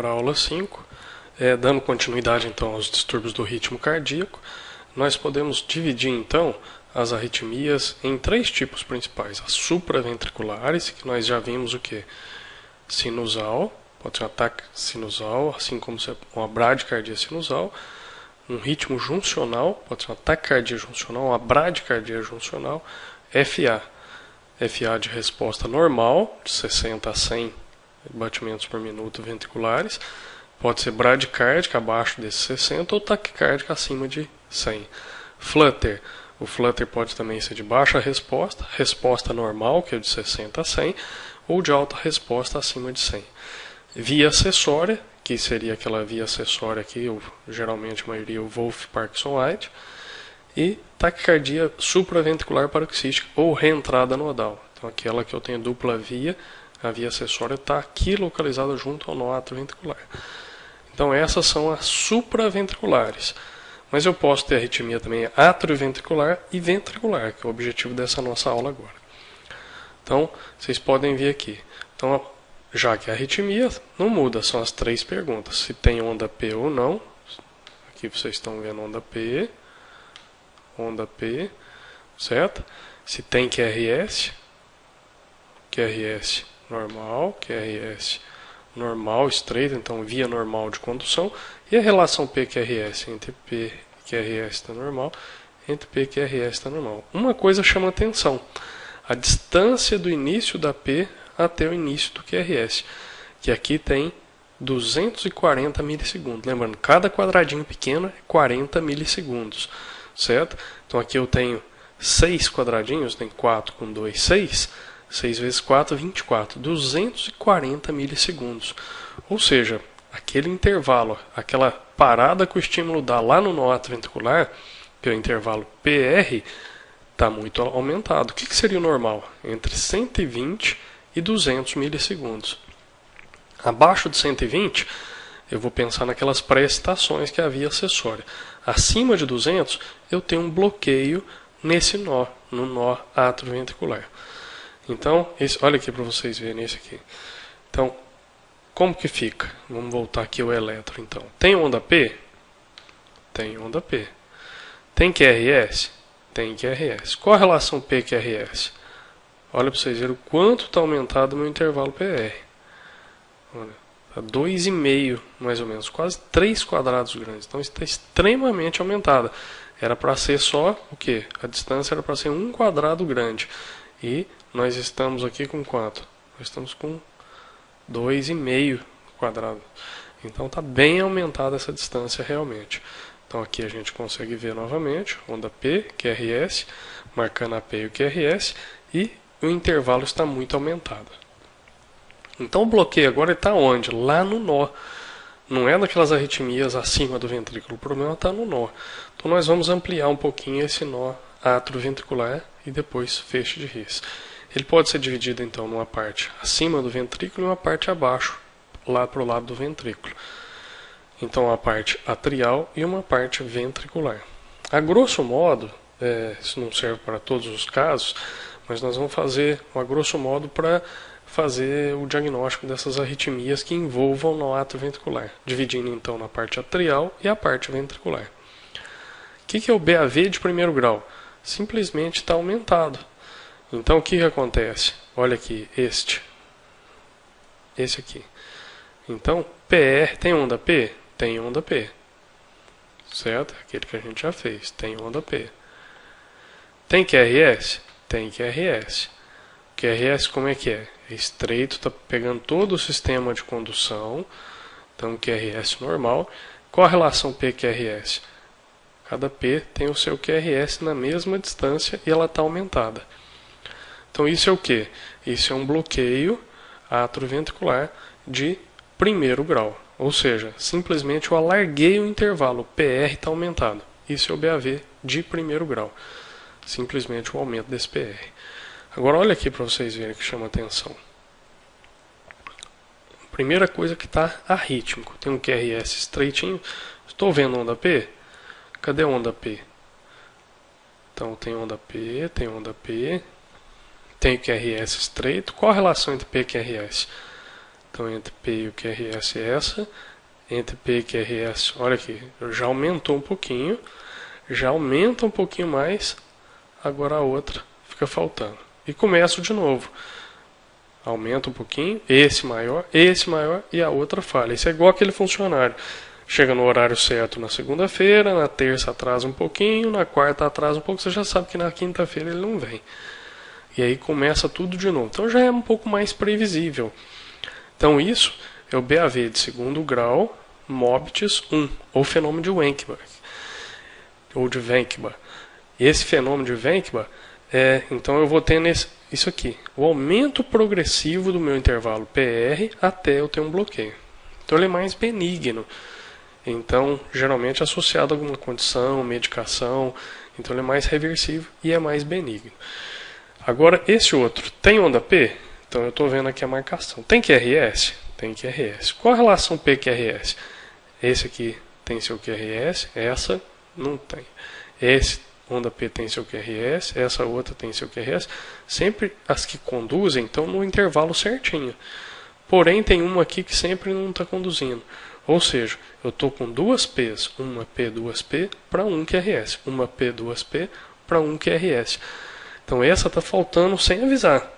agora a aula 5, dando continuidade então aos distúrbios do ritmo cardíaco. Nós podemos dividir então as arritmias em três tipos principais: as supraventriculares, que nós já vimos o que? Sinusal, pode ser um ataque sinusal, assim como uma bradicardia sinusal, um ritmo juncional, pode ser um ataque cardíaco juncional, uma bradicardia juncional, FA de resposta normal, de 60 a 100 batimentos por minuto ventriculares, pode ser bradicárdica abaixo desses 60 ou taquicárdica acima de 100. Flutter, o flutter pode também ser de baixa resposta, resposta normal, que é de 60 a 100, ou de alta resposta acima de 100. Via acessória, que seria aquela via acessória aqui, geralmente a maioria o Wolff-Parkinson-White, e taquicardia supraventricular paroxística ou reentrada nodal. Então aquela que eu tenho dupla via, a via acessória está aqui localizada junto ao nó atrioventricular. Então essas são as supraventriculares. Mas eu posso ter arritmia também atrioventricular e ventricular, que é o objetivo dessa nossa aula agora. Então, vocês podem ver aqui. Então, já que a arritmia não muda, são as três perguntas: se tem onda P ou não. Aqui vocês estão vendo onda P, certo? Se tem QRS normal, QRS normal, estreito, então via normal de condução, e a relação P-QRS entre P e QRS está normal, entre P e QRS está normal. Uma coisa chama atenção: a distância do início da P até o início do QRS, que aqui tem 240 milissegundos. Lembrando, cada quadradinho pequeno é 40 milissegundos, certo? Então aqui eu tenho 6 quadradinhos, tem 4 com 2, 6. 6 vezes 4, 24. 240 milissegundos. Ou seja, aquele intervalo, aquela parada que o estímulo dá lá no nó atrioventricular, que é o intervalo PR, está muito aumentado. O que seria o normal? Entre 120 e 200 milissegundos. Abaixo de 120, eu vou pensar naquelas pré-excitações que é a via acessória. Acima de 200, eu tenho um bloqueio nesse nó, no nó atrioventricular. Então, olha aqui para vocês verem esse aqui. Então, como que fica? Vamos voltar aqui ao eletro, então. Tem onda P? Tem onda P. Tem QRS? Tem QRS. Qual a relação P-QRS? Olha para vocês verem o quanto está aumentado o meu intervalo PR. Olha, está 2,5 mais ou menos, quase 3 quadrados grandes. Então, está extremamente aumentada. Era para ser só o quê? A distância era para ser 1 quadrado grande. E nós estamos aqui com quanto? Nós estamos com 2,5 quadrado. Então está bem aumentada essa distância realmente. Então aqui a gente consegue ver novamente onda P, QRS, marcando a P e o QRS, e o intervalo está muito aumentado. Então o bloqueio agora está onde? Lá no nó. Não é daquelas arritmias acima do ventrículo, o problema está no nó. Então nós vamos ampliar um pouquinho esse nó atrioventricular e depois feixe de His. Ele pode ser dividido então numa parte acima do ventrículo e uma parte abaixo, lá para o lado do ventrículo. Então uma parte atrial e uma parte ventricular. A grosso modo, isso não serve para todos os casos, mas nós vamos fazer a grosso modo para fazer o diagnóstico dessas arritmias que envolvam o nó atrioventricular, dividindo então na parte atrial e a parte ventricular. O que é o BAV de primeiro grau? Simplesmente está aumentado. Então o que acontece? Olha aqui, esse aqui. Então, PR tem onda P? Tem onda P. Certo? Aquele que a gente já fez. Tem onda P. Tem QRS? Tem QRS. QRS como é que é? É estreito, está pegando todo o sistema de condução. Então, QRS normal. Qual a relação P-QRS? Cada P tem o seu QRS na mesma distância e ela está aumentada. Então isso é o que? Isso é um bloqueio atrioventricular de primeiro grau. Ou seja, simplesmente eu alarguei o intervalo, o PR está aumentado. Isso é o BAV de primeiro grau. Simplesmente o aumento desse PR. Agora olha aqui para vocês verem que chama atenção. Primeira coisa que está arrítmico. Tem um QRS estreitinho. Estou vendo onda P? Cadê a onda P? Então tem onda P, tem QRS estreito. Qual a relação entre P e QRS? Então, entre P e o QRS é essa. Entre P e QRS, olha aqui, já aumentou um pouquinho. Já aumenta um pouquinho mais. Agora a outra fica faltando. E começo de novo. Aumenta um pouquinho, esse maior e a outra falha. Isso é igual aquele funcionário. Chega no horário certo na segunda-feira, na terça atrasa um pouquinho, na quarta atrasa um pouco, você já sabe que na quinta-feira ele não vem. E aí começa tudo de novo. Então já é um pouco mais previsível. Então isso é o BAV de segundo grau, MOBITS 1, ou fenômeno de Wenkman. Ou de Wenkman. Esse fenômeno de Wenkman então eu vou ter isso aqui, o aumento progressivo do meu intervalo PR até eu ter um bloqueio. Então ele é mais benigno. Então, geralmente associado a alguma condição, medicação, então ele é mais reversível e é mais benigno. Agora, esse outro, tem onda P? Então eu estou vendo aqui a marcação. Tem QRS? Tem QRS. Qual a relação P-QRS? Esse aqui tem seu QRS, essa não tem. Esse onda P tem seu QRS, essa outra tem seu QRS. Sempre as que conduzem estão no intervalo certinho. Porém, tem uma aqui que sempre não está conduzindo. Ou seja, eu estou com duas P's, uma P, duas P, para um QRS. Uma P, duas P, para um QRS. Então essa está faltando sem avisar.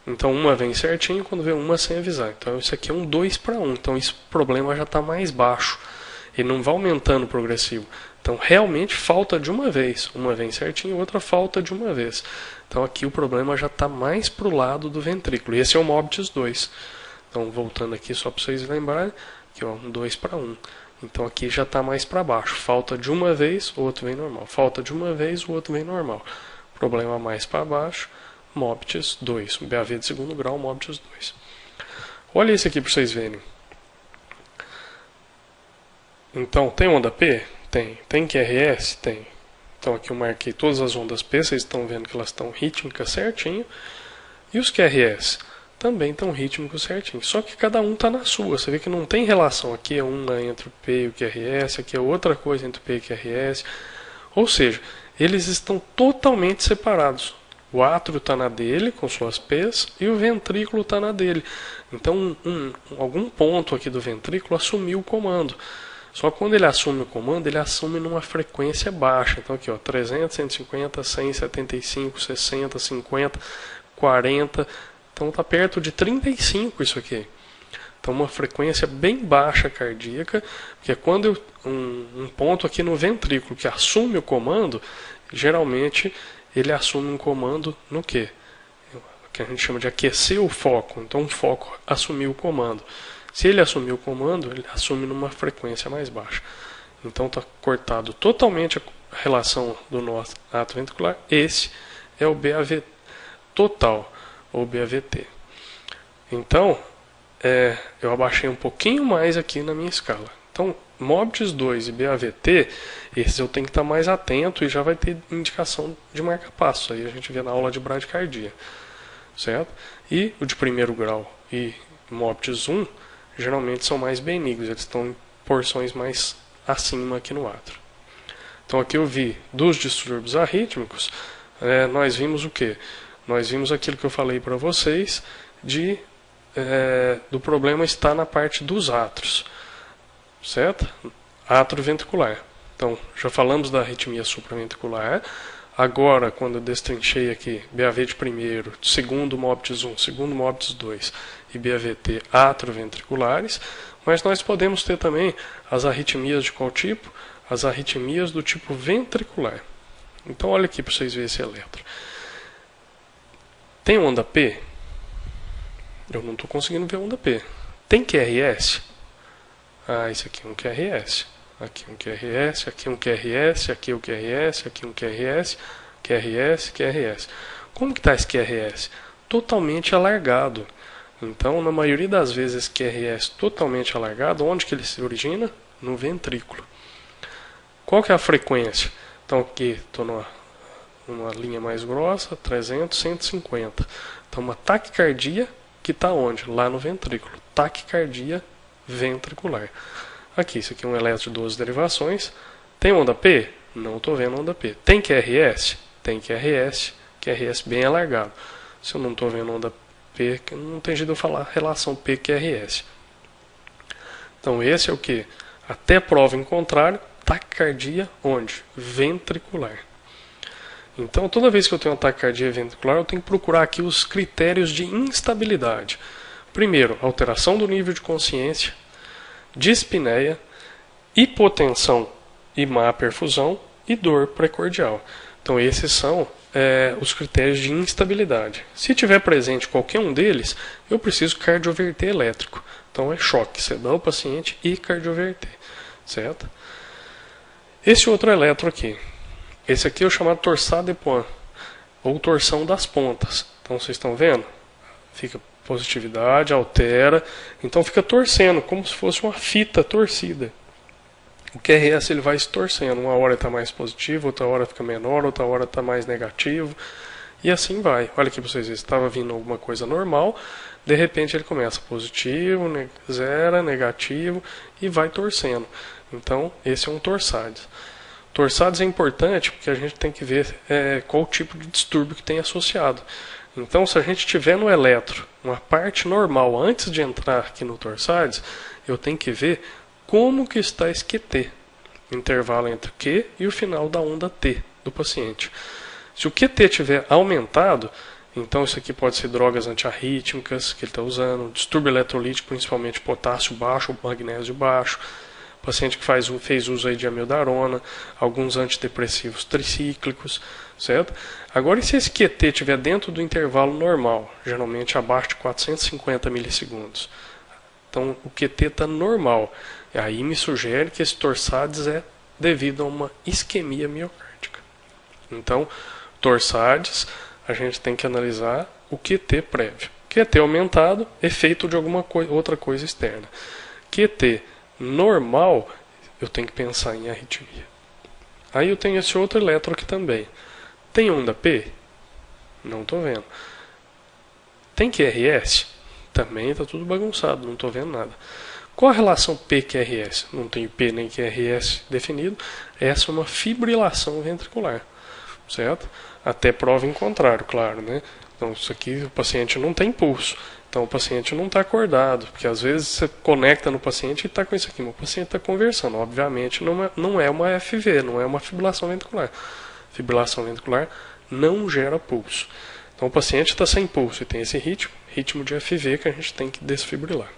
Então uma vem certinho quando vem uma sem avisar. Então isso aqui é um 2 para 1. Então esse problema já está mais baixo. Ele não vai aumentando progressivo. Então realmente falta de uma vez. Uma vem certinho, outra falta de uma vez. Então aqui o problema já está mais para o lado do ventrículo. E esse é o MOBITS 2. Então voltando aqui só para vocês lembrarem. Aqui ó, um 2 para 1. Então aqui já está mais para baixo. Falta de uma vez, o outro vem normal. Falta de uma vez, o outro vem normal. Problema mais para baixo. MOBITS 2. BAV de segundo grau, MOBITS 2. Olha isso aqui para vocês verem. Então, tem onda P? Tem. Tem QRS? Tem. Então aqui eu marquei todas as ondas P, vocês estão vendo que elas estão rítmicas certinho. E os QRS? Também estão rítmicos certinho. Só que cada um está na sua. Você vê que não tem relação. Aqui é uma entre o P e o QRS, aqui é outra coisa entre o P e o QRS. Ou seja, eles estão totalmente separados. O átrio está na dele, com suas P's, e o ventrículo está na dele. Então, algum ponto aqui do ventrículo assumiu o comando. Só que quando ele assume o comando, ele assume numa frequência baixa. Então aqui, ó, 300, 150, 100, 75, 60, 50, 40. Então está perto de 35 isso aqui. Então uma frequência bem baixa cardíaca, porque quando um ponto aqui no ventrículo que assume o comando, geralmente ele assume um comando no quê? Que a gente chama de aquecer o foco. Então o foco assumiu o comando. Se ele assumiu o comando, ele assume numa frequência mais baixa. Então está cortado totalmente a relação do nó atrioventricular. Esse é o BAV total, ou BAVT. Então, eu abaixei um pouquinho mais aqui na minha escala. Então, MOBITS 2 e BAVT, esses eu tenho que estar mais atento e já vai ter indicação de marca-passo. Aí a gente vê na aula de bradicardia. Certo? E o de primeiro grau e MOBITS 1, geralmente são mais benignos. Eles estão em porções mais acima aqui no átrio. Então aqui eu vi dos distúrbios arrítmicos, nós vimos o quê? Nós vimos aquilo que eu falei para vocês do problema estar na parte dos átrios, certo? Átrio ventricular. Então, já falamos da arritmia supraventricular. Agora, quando eu destrinchei aqui BAV de primeiro, segundo MOBITS 1, segundo MOBITS 2 e BAVT atrioventriculares, mas nós podemos ter também as arritmias de qual tipo? As arritmias do tipo ventricular. Então, olha aqui para vocês verem esse eletro. Tem onda P? Eu não estou conseguindo ver onda P. Tem QRS? Ah, esse aqui é um QRS. Aqui um QRS, aqui um QRS, aqui um QRS, aqui um QRS, QRS, QRS. Como que está esse QRS? Totalmente alargado. Então, na maioria das vezes, esse QRS totalmente alargado, onde que ele se origina? No ventrículo. Qual que é a frequência? Então, aqui estou numa linha mais grossa, 300, 150. Então, uma taquicardia que está onde? Lá no ventrículo. Taquicardia ventricular. Aqui, isso aqui é um eletro de 12 derivações. Tem onda P? Não estou vendo onda P. Tem QRS? Tem QRS. QRS bem alargado. Se eu não estou vendo onda P, que não tem jeito de eu falar relação P-QRS. Então esse é o que? Até prova em contrário, taquicardia onde? Ventricular. Então toda vez que eu tenho uma taquicardia ventricular, eu tenho que procurar aqui os critérios de instabilidade. Primeiro, alteração do nível de consciência, dispneia, hipotensão e má perfusão e dor precordial. Então esses são os critérios de instabilidade. Se tiver presente qualquer um deles, eu preciso cardioverter elétrico. Então é choque, sedar o paciente e cardioverter, certo? Esse outro eletro aqui, esse aqui é o chamado torsade de pointes, ou torção das pontas. Então vocês estão vendo? Fica positividade, altera, então fica torcendo, como se fosse uma fita torcida. O QRS ele vai se torcendo, uma hora está mais positivo, outra hora fica menor, outra hora está mais negativo, e assim vai. Olha aqui para vocês verem, estava vindo alguma coisa normal, de repente ele começa positivo, zero, negativo, e vai torcendo. Então esse é um torsades. Torsades é importante porque a gente tem que ver qual tipo de distúrbio que tem associado. Então, se a gente tiver no eletro uma parte normal antes de entrar aqui no torsades, eu tenho que ver como que está esse QT, intervalo entre Q e o final da onda T do paciente. Se o QT tiver aumentado, então isso aqui pode ser drogas antiarrítmicas que ele está usando, distúrbio eletrolítico, principalmente potássio baixo ou magnésio baixo, paciente que fez uso aí de amiodarona, alguns antidepressivos tricíclicos, certo? Agora, e se esse QT estiver dentro do intervalo normal, geralmente abaixo de 450 milissegundos? Então, o QT está normal. E aí me sugere que esse torsades é devido a uma isquemia miocárdica. Então, torsades, a gente tem que analisar o QT prévio. QT aumentado, efeito de alguma outra coisa externa. QT normal, eu tenho que pensar em arritmia. Aí eu tenho esse outro eletro aqui também. Tem onda P? Não estou vendo. Tem QRS? Também está tudo bagunçado, não estou vendo nada. Qual a relação P-QRS? Não tenho P nem QRS definido. Essa é uma fibrilação ventricular, certo? Até prova em contrário, claro, né? Então isso aqui o paciente não tem pulso. Então o paciente não está acordado, porque às vezes você conecta no paciente e está com isso aqui, mas o paciente está conversando. Obviamente não é uma FV, não é uma fibrilação ventricular. Fibrilação ventricular não gera pulso. Então o paciente está sem pulso e tem esse ritmo de FV que a gente tem que desfibrilar.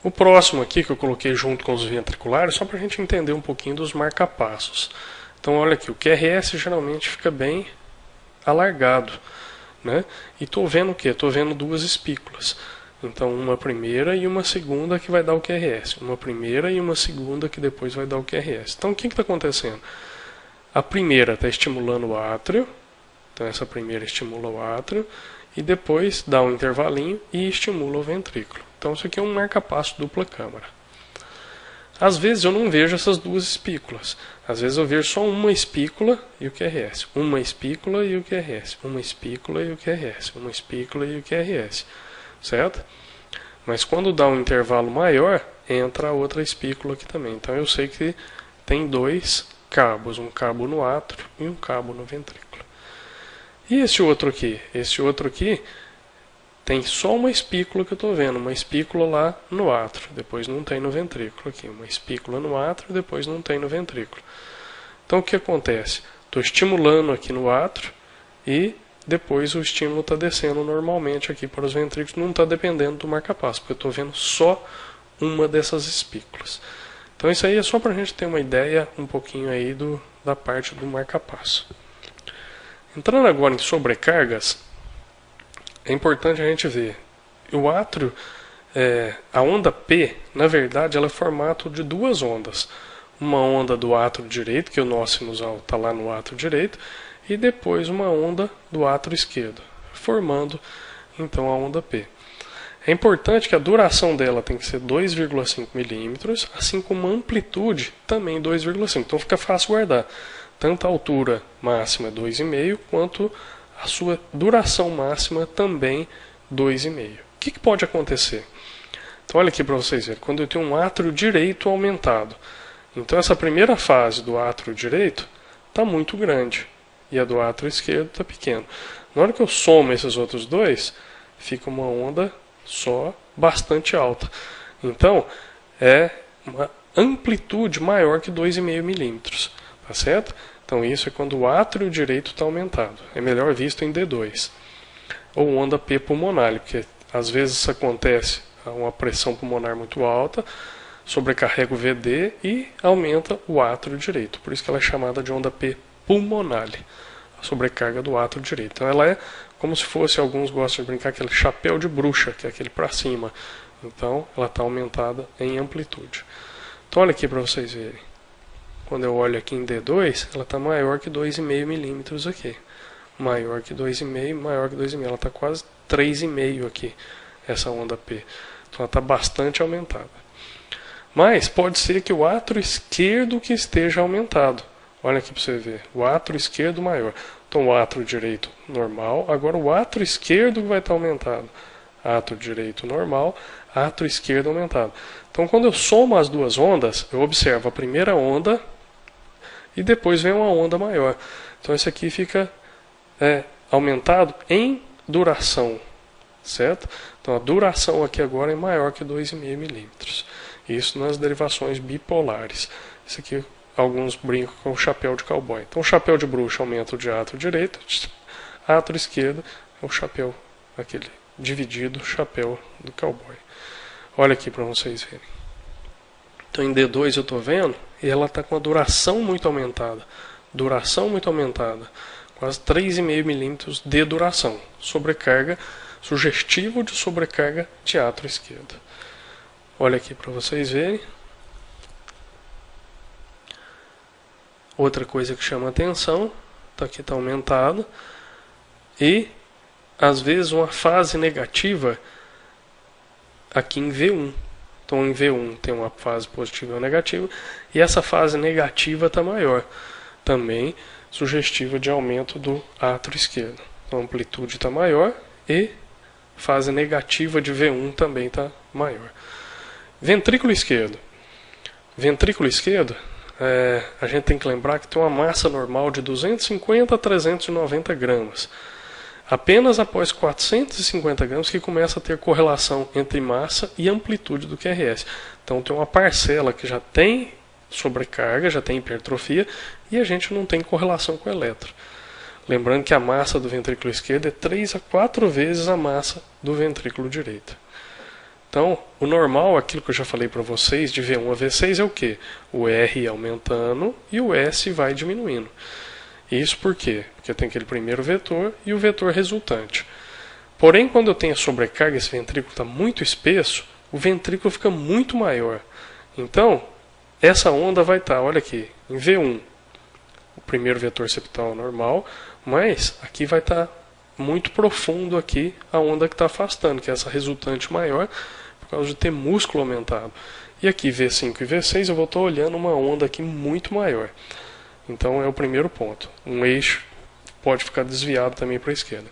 O próximo aqui que eu coloquei junto com os ventriculares, só para a gente entender um pouquinho dos marcapassos. Então olha aqui, o QRS geralmente fica bem alargado, né? E estou vendo o que? Estou vendo duas espículas. Então uma primeira e uma segunda que vai dar o QRS. Uma primeira e uma segunda que depois vai dar o QRS. Então o que está acontecendo? A primeira está estimulando o átrio. Então essa primeira estimula o átrio. E depois dá um intervalinho e estimula o ventrículo. Então isso aqui é um marcapasso dupla câmara. Às vezes eu não vejo essas duas espículas. Às vezes eu vejo só uma espícula e o QRS. Uma espícula e o QRS. Uma espícula e o QRS. Uma espícula e o QRS. Certo? Mas quando dá um intervalo maior, entra a outra espícula aqui também. Então eu sei que tem dois cabos. Um cabo no átrio e um cabo no ventrículo. E esse outro aqui? Esse outro aqui tem só uma espícula que eu estou vendo, uma espícula lá no átrio, depois não tem no ventrículo aqui, uma espícula no átrio, depois não tem no ventrículo. Então o que acontece? Estou estimulando aqui no átrio e depois o estímulo está descendo normalmente aqui para os ventrículos, não está dependendo do marcapasso, porque eu estou vendo só uma dessas espículas. Então isso aí é só para a gente ter uma ideia um pouquinho aí da parte do marcapasso. Entrando agora em sobrecargas, é importante a gente ver. O átrio, a onda P, na verdade, ela é formato de duas ondas. Uma onda do átrio direito, que o nó sinusal está lá no átrio direito, e depois uma onda do átrio esquerdo, formando então a onda P. É importante que a duração dela tem que ser 2,5 milímetros, assim como a amplitude também 2,5. Então fica fácil guardar. Tanto a altura máxima 2,5 quanto a sua duração máxima também 2,5. O que pode acontecer? Então olha aqui para vocês verem. Quando eu tenho um átrio direito aumentado, então essa primeira fase do átrio direito está muito grande. e a do átrio esquerdo está pequena. Na hora que eu somo esses outros dois, fica uma onda só bastante alta. Então, é uma amplitude maior que 2,5 milímetros. Tá certo? Então, isso é quando o átrio direito está aumentado. É melhor visto em D2. Ou onda P pulmonar, porque às vezes isso acontece a uma pressão pulmonar muito alta, sobrecarrega o VD e aumenta o átrio direito. Por isso que ela é chamada de onda P pulmonar, a sobrecarga do átrio direito. Então ela é como se fosse, alguns gostam de brincar, aquele chapéu de bruxa, que é aquele para cima. Então ela está aumentada em amplitude. Então olha aqui para vocês verem. Quando eu olho aqui em D2, ela está maior que 2,5 milímetros aqui. Maior que 2,5, maior que 2,5. Ela está quase 3,5 aqui, essa onda P. Então ela está bastante aumentada. Mas pode ser que o átrio esquerdo que esteja aumentado. Olha aqui para você ver. O átrio esquerdo maior. Então o átrio direito normal. Agora o átrio esquerdo vai estar aumentado. Átrio direito normal. Átrio esquerdo aumentado. Então quando eu somo as duas ondas, eu observo a primeira onda e depois vem uma onda maior. Então isso aqui fica aumentado em duração. Certo? Então a duração aqui agora é maior que 2,5 milímetros. Isso nas derivações bipolares. Isso aqui alguns brincam com o chapéu de cowboy. Então o chapéu de bruxa aumenta o de átrio direito, átrio esquerdo é o chapéu, aquele dividido chapéu do cowboy. Olha aqui para vocês verem. Então em D2 eu estou vendo, e ela está com a duração muito aumentada. Duração muito aumentada. Quase 3,5 milímetros de duração. Sobrecarga, sugestivo de sobrecarga de átrio esquerdo. Olha aqui para vocês verem. Outra coisa que chama atenção, aqui está aumentado. E, às vezes, uma fase negativa aqui em V1. Então, em V1 tem uma fase positiva ou negativa. E essa fase negativa está maior. Também sugestiva de aumento do átrio esquerdo. Então, a amplitude está maior e fase negativa de V1 também está maior. Ventrículo esquerdo. Ventrículo esquerdo, a gente tem que lembrar que tem uma massa normal de 250 a 390 gramas. Apenas após 450 gramas que começa a ter correlação entre massa e amplitude do QRS. Então tem uma parcela que já tem sobrecarga, já tem hipertrofia, e a gente não tem correlação com o eletro. Lembrando que a massa do ventrículo esquerdo é 3 a 4 vezes a massa do ventrículo direito. Então, o normal, aquilo que eu já falei para vocês, de V1 a V6 é o quê? O R aumentando e o S vai diminuindo. Isso por quê? Porque tem aquele primeiro vetor e o vetor resultante. Porém, quando eu tenho a sobrecarga, esse ventrículo está muito espesso, o ventrículo fica muito maior. Então, essa onda vai estar, olha aqui, em V1, o primeiro vetor septal normal, mas aqui vai estar muito profundo aqui a onda que está afastando, que é essa resultante maior, por causa de ter músculo aumentado. E aqui V5 e V6 eu vou estar olhando uma onda aqui muito maior. Então é o primeiro ponto. Um eixo pode ficar desviado também para a esquerda.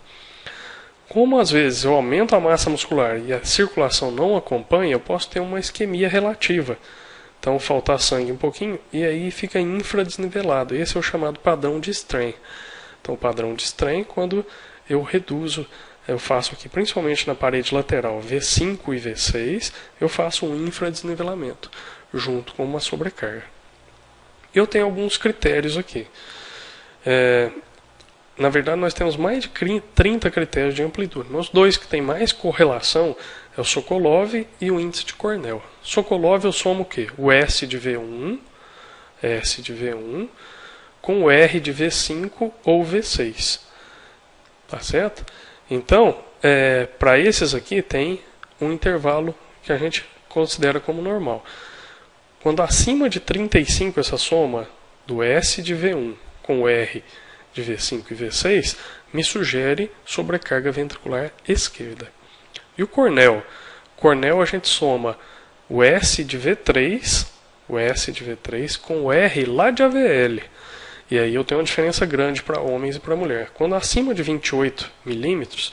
Como às vezes eu aumento a massa muscular e a circulação não acompanha, eu posso ter uma isquemia relativa. Então faltar sangue um pouquinho e aí fica infradesnivelado. Esse é o chamado padrão de Strain. Então o padrão de Strain, quando eu reduzo, eu faço aqui principalmente na parede lateral V5 e V6, eu faço um infradesnivelamento junto com uma sobrecarga. Eu tenho alguns critérios aqui. Na verdade, nós temos mais de 30 critérios de amplitude. Os dois que têm mais correlação é o Sokolov e o índice de Cornell. Sokolov eu somo o quê? O S de V1, com o R de V5 ou V6. Tá certo? Então, para esses aqui tem um intervalo que a gente considera como normal. Quando acima de 35 essa soma do S de V1 com o R de V5 e V6, me sugere sobrecarga ventricular esquerda. E o Cornell? Cornell a gente soma o S de V3, com o R lá de AVL. E aí eu tenho uma diferença grande para homens e para mulher. Quando acima de 28 milímetros,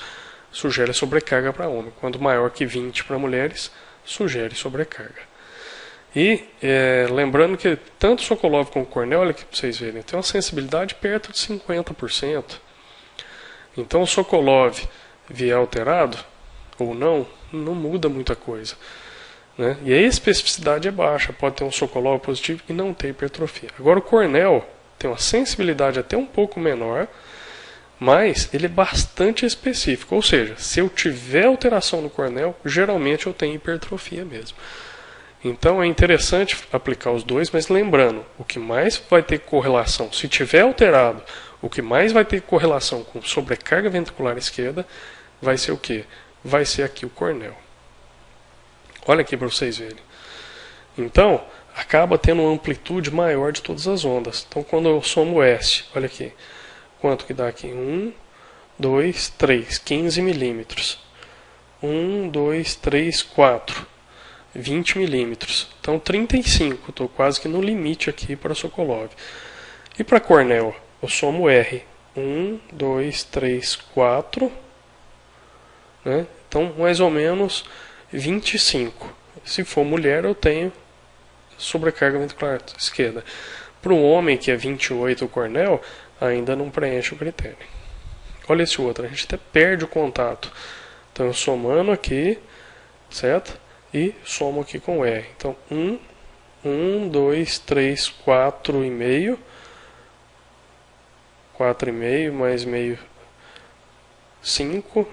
sugere sobrecarga para homem. Quando maior que 20 para mulheres, sugere sobrecarga. E lembrando que tanto o Sokolov como o Cornell, olha aqui para vocês verem, tem uma sensibilidade perto de 50%. Então o Sokolov vier alterado ou não muda muita coisa, né? E a especificidade é baixa, pode ter um Sokolov positivo e não ter hipertrofia. Agora o Cornell tem uma sensibilidade até um pouco menor, mas ele é bastante específico, ou seja, se eu tiver alteração no Cornell, geralmente eu tenho hipertrofia mesmo. Então é interessante aplicar os dois, mas lembrando, o que mais vai ter correlação, se tiver alterado, o que mais vai ter correlação com sobrecarga ventricular esquerda vai ser o quê? Vai ser aqui o Cornell. Olha aqui para vocês verem. Então, acaba tendo uma amplitude maior de todas as ondas. Então, quando eu somo S, olha aqui, quanto que dá aqui? 1, 2, 3, 15 milímetros. 1, 2, 3, 4. 20 milímetros. Então 35, estou quase que no limite aqui para Sokolov. E para Cornell, eu somo R. 1, 2, 3, 4. Né? Então mais ou menos 25. Se for mulher, eu tenho sobrecarga ventricular esquerda. Para o homem, que é 28, o Cornell, ainda não preenche o critério. Olha esse outro, a gente até perde o contato. Então eu somando aqui, certo? E somo aqui com R. Então, 1, 2, 3, 4,5. 4,5 mais meio, 5.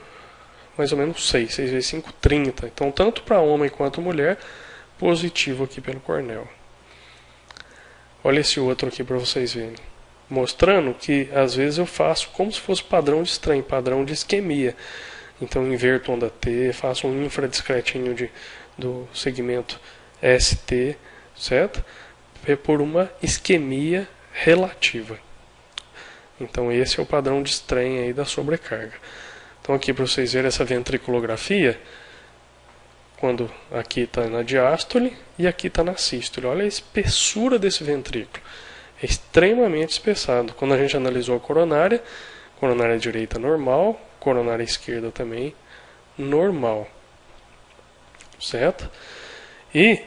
Mais ou menos 6. 6 vezes 5, 30. Então, tanto para homem quanto mulher, positivo aqui pelo Cornell. Olha esse outro aqui para vocês verem. Mostrando que, às vezes, eu faço como se fosse padrão de strain, padrão de isquemia. Então, inverto onda T, faço um infradiscretinho do segmento ST, certo? É por uma isquemia relativa. Então esse é o padrão de strain aí da sobrecarga. Então aqui para vocês verem essa ventriculografia, quando aqui está na diástole e aqui está na sístole. Olha a espessura desse ventrículo. É extremamente espessado. Quando a gente analisou a coronária direita normal, coronária esquerda também normal. Certo? E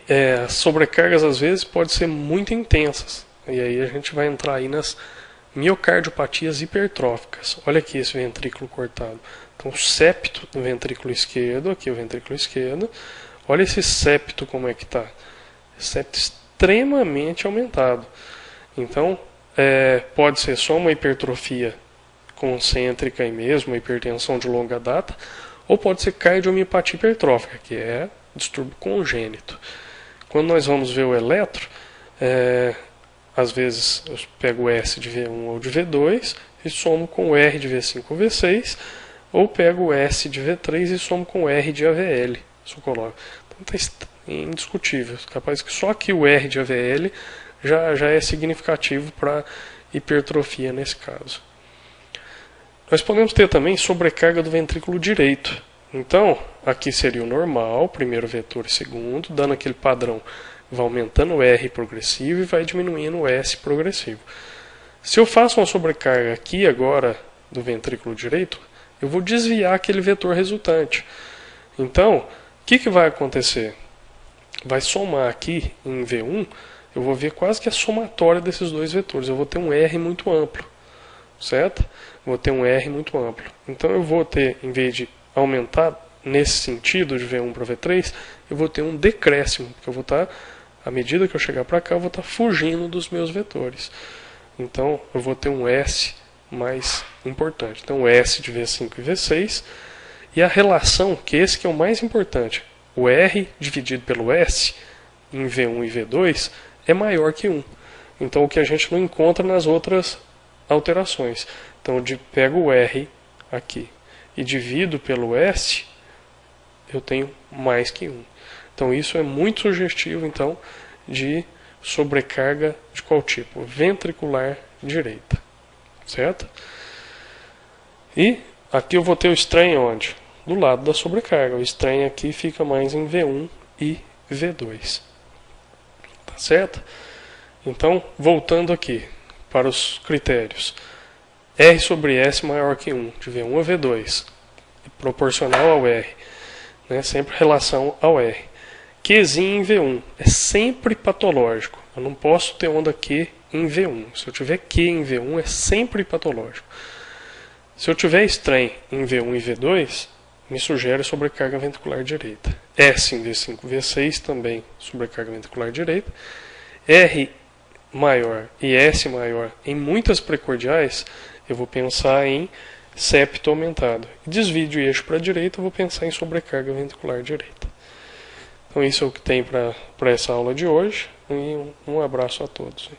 as sobrecargas às vezes podem ser muito intensas. E aí a gente vai entrar aí nas miocardiopatias hipertróficas. Olha aqui esse ventrículo cortado. Então o septo do ventrículo esquerdo, aqui o ventrículo esquerdo. Olha esse septo como é que está. Septo extremamente aumentado. Então pode ser só uma hipertrofia concêntrica e mesmo uma hipertensão de longa data, ou pode ser cardiomiopatia hipertrófica, que é distúrbio congênito. Quando nós vamos ver o eletro, às vezes eu pego o S de V1 ou de V2 e somo com o R de V5 ou V6, ou pego o S de V3 e somo com o R de AVL. Então está indiscutível. Capaz que só aqui o R de AVL já é significativo para hipertrofia nesse caso. Nós podemos ter também sobrecarga do ventrículo direito. Então, aqui seria o normal, primeiro vetor e segundo, dando aquele padrão, vai aumentando o R progressivo e vai diminuindo o S progressivo. Se eu faço uma sobrecarga aqui agora do ventrículo direito, eu vou desviar aquele vetor resultante. Então, o que vai acontecer? Vai somar aqui em V1, eu vou ver quase que a somatória desses dois vetores. Eu vou ter um R muito amplo, certo? Vou ter um R muito amplo. Então eu vou ter, em vez de aumentar nesse sentido de V1 para V3, eu vou ter um decréscimo, porque eu vou estar, à medida que eu chegar para cá, eu vou estar fugindo dos meus vetores. Então eu vou ter um S mais importante. Então S de V5 e V6, e a relação, que esse que é o mais importante, o R dividido pelo S, em V1 e V2, é maior que 1. Então o que a gente não encontra nas outras alterações. Então eu pego o R aqui e divido pelo S, eu tenho mais que 1. Então isso é muito sugestivo então de sobrecarga de qual tipo? Ventricular direita. Certo? E aqui eu vou ter o strain onde? Do lado da sobrecarga. O strain aqui fica mais em V1 e V2. Tá certo? Então, voltando aqui para os critérios. R sobre S maior que 1, de V1 a V2, proporcional ao R, né? Sempre relação ao R. Qzinho em V1 é sempre patológico. Eu não posso ter onda Q em V1. Se eu tiver Q em V1 é sempre patológico. Se eu tiver strain em V1 e V2, me sugere sobrecarga ventricular direita. S em V5, V6 também sobrecarga ventricular direita. R maior e S maior em muitas precordiais, eu vou pensar em septo aumentado. Desvio de eixo para a direita, eu vou pensar em sobrecarga ventricular direita. Então isso é o que tem para essa aula de hoje. E um abraço a todos.